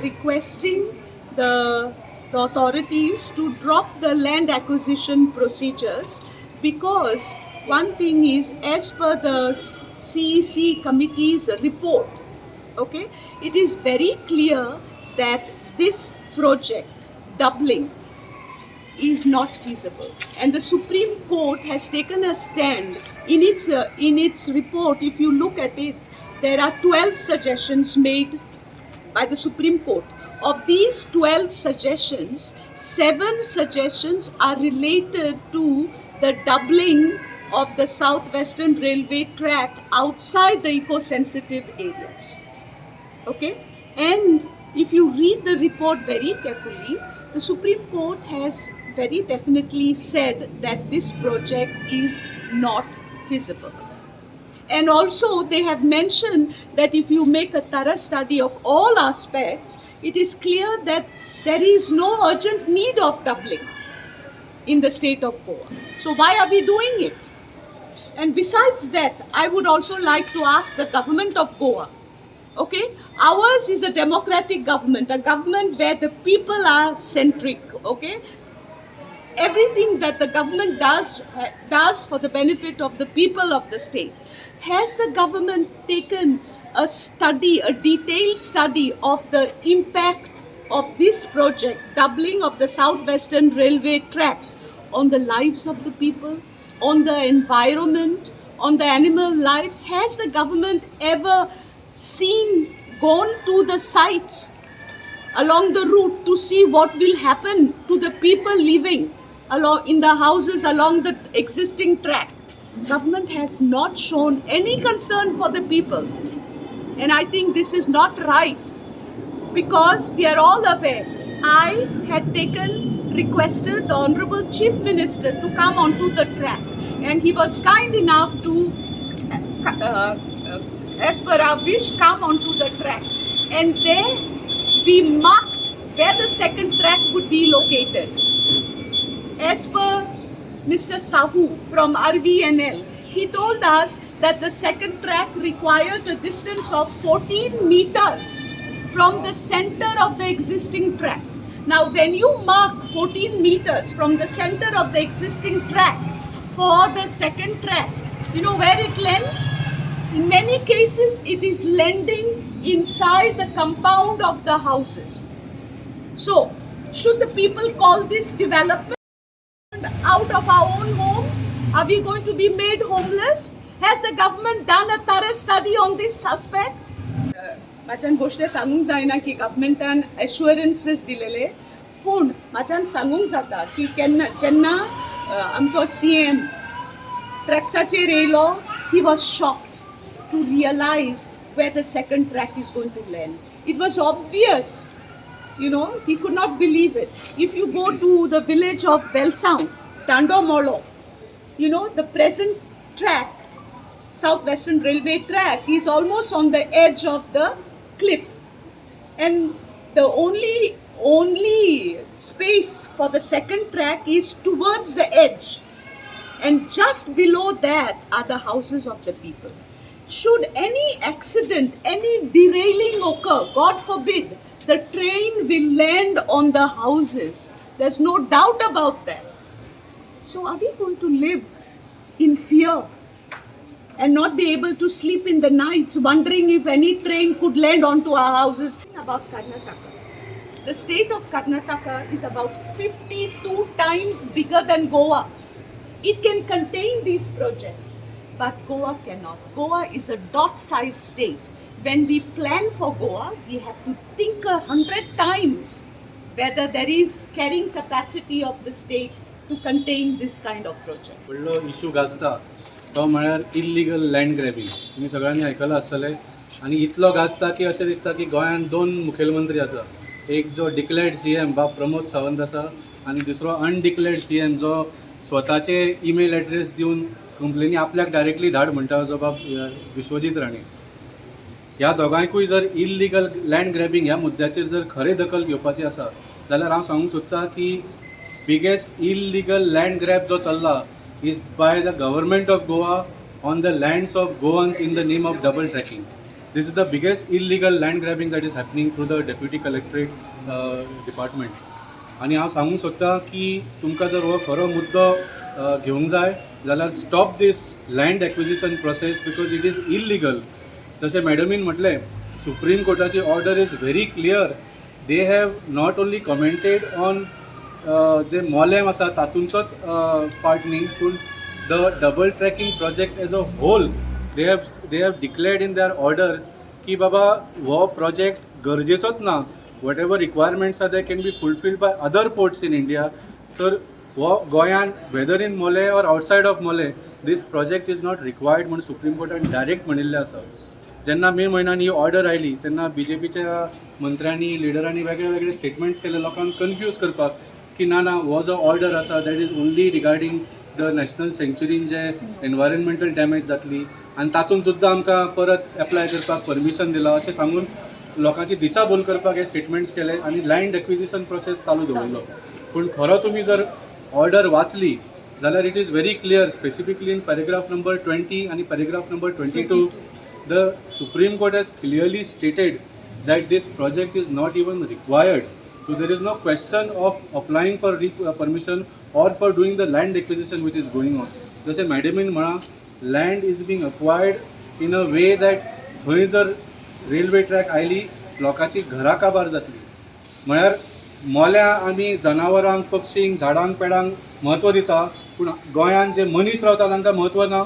requesting the authorities to drop the land acquisition procedures, because one thing is, as per the CEC committee's report, okay, it is very clear that this project doubling is not feasible, and the Supreme Court has taken a stand in its report. If you look at it, there are 12 suggestions made by the Supreme Court. Of these 12 suggestions, 7 suggestions are related to the doubling of the Southwestern Railway track outside the eco-sensitive areas. Okay? And if you read the report very carefully, the Supreme Court has very definitely said that this project is not feasible. And also they have mentioned that if you make a thorough study of all aspects, it is clear that there is no urgent need of doubling in the state of Goa. So why are we doing it? And besides that, I would also like to ask the government of Goa, okay? Ours is a democratic government, a government where the people are centric, okay? Everything that the government does for the benefit of the people of the state. Has the government taken a study, a detailed study of the impact of this project, doubling of the Southwestern Railway track, on the lives of the people, on the environment, on the animal life? Has the government ever gone to the sites along the route to see what will happen to the people living along in the houses along the existing track? Government has not shown any concern for the people. And I think this is not right, because we are all aware. I had requested the Honorable Chief Minister to come onto the track, and he was kind enough to, as per our wish, come onto the track. And there we marked where the second track would be located. As per Mr. Sahu from RVNL, he told us that the second track requires a distance of 14 meters from the center of the existing track. Now, when you mark 14 meters from the center of the existing track for the second track, you know where it lands? In many cases, it is landing inside the compound of the houses. So, should the people call this development? Out of our own homes? Are we going to be made homeless? Has the government done a thorough study on this aspect? Machan goshte sangung जायना की governmentan assurances दिलेले, पण machan sangung जाता की जेन्ना आमचो CM ट्रॅक्साचेर येयलो, he was shocked to realize where the second track is going to land. It was obvious. You know, he could not believe it. If you go to the village of Belsound, Tandomolo, you know, the present track, Southwestern Railway track, is almost on the edge of the cliff. And the only space for the second track is towards the edge. And just below that are the houses of the people. Should any accident, any derailing occur, God forbid, the train will land on the houses. There's no doubt about that. So are we going to live in fear and not be able to sleep in the nights, wondering if any train could land onto our houses? About Karnataka. The state of Karnataka is about 52 times bigger than Goa. It can contain these projects, but Goa cannot. Goa is a dot-sized state. When we plan for Goa, we have to think 100 times whether there is carrying capacity of the state to contain this kind of project. व्हडलो issue गाजता तो म्हळ्यार illegal land grabbing. तुम्ही सगळ्यांनी आयकलां आसतलें. आनी इतलो गाजता की अशें दिसता की गोंयांत 2 मुखेलमंत्री आसा. एक जो डिक्लेअर्ड CM बाब प्रमोद सावंत आसा, आनी दुसरो अनडिक्लेअर्ड CM जो स्वताचे ईमेल एड्रेस दिवन कंप्लेनी आपल्याक डायरेक्टली धाड म्हणटा, जो बाब विश्वजीत राणे. ह्या दोगांयकूय जर इल्लीगल लँड ग्रॅबिंग ह्या मुद्द्याचेर जर खरी दखल घेवपाची आसा जाल्यार हांव सांगूंक सोदतां की बिगेस्ट इल्लीगल लँड ग्रॅब जो चल्ला is by the government of Goa on the lands of Goans in the name of double tracking. This is the biggest illegal land grabbing that is happening through the Deputy Collectorate Department. आणि हांव सांगूंक सोदतां की तुमकां जर हो खरो मुद्दो घेवंक जाय जाल्यार stop this land acquisition process because it is illegal. जशें मॅडमीन म्हटलें, सुप्रीम कोर्टाची order is very clear. They have not only commented on जे मोलेम आसा तातूंचोच पार्ट न्ही, पूण the double tracking project as a whole they have declared in their order की बाबा हो प्रोजेक्ट गरजेचोच ना. whatever requirements are there can be fulfilled by other ports in India. तर हो गोंयान whether in Mole or outside of Mole this project is not required म्हणून supreme कोर्टान direct म्हणिल्लें आसा. जेन्ना मे म्हयन्यान ही ऑर्डर आयली तेन्ना BJPच्या मंत्र्यांनी लिडरांनी वेगळे वेगळे स्टेटमेंट्स केले लोकांक कन्फ्यूज करपाक की ना हो जो ऑर्डर आसा that is only regarding the national सँक्चुरीन जे एनवायरमेंटल डॅमेज जातली आनी तातूंत सुद्दां आमकां परत एप्लाय करपाक परमिशन दिलां अशें सांगून लोकांची दिशाभूल करपाक हे स्टेटमेंट्स केले आनी लँड एक्विजिशन प्रोसेस चालू दवरलो. पूण खरो तुमी जर ऑर्डर वाचली जाल्यार it is very clear, specifically in paragraph number 20 आणि paragraph number 22 the supreme court has clearly stated that this project is not even required. So there is no question of applying for permission or for doing the land acquisition which is going on. जसे मॅडमीन म्हणा, land is being acquired in a way that थंय जर railway track oily लोकांची घरां काबार जातली. म्हळ्यार मोल्या आमी जनावरांक, पक्षींक, झाडांक पेडांक म्हत्व दिता, पूण गोंयान जे मनीस रावता तांकां म्हत्व ना.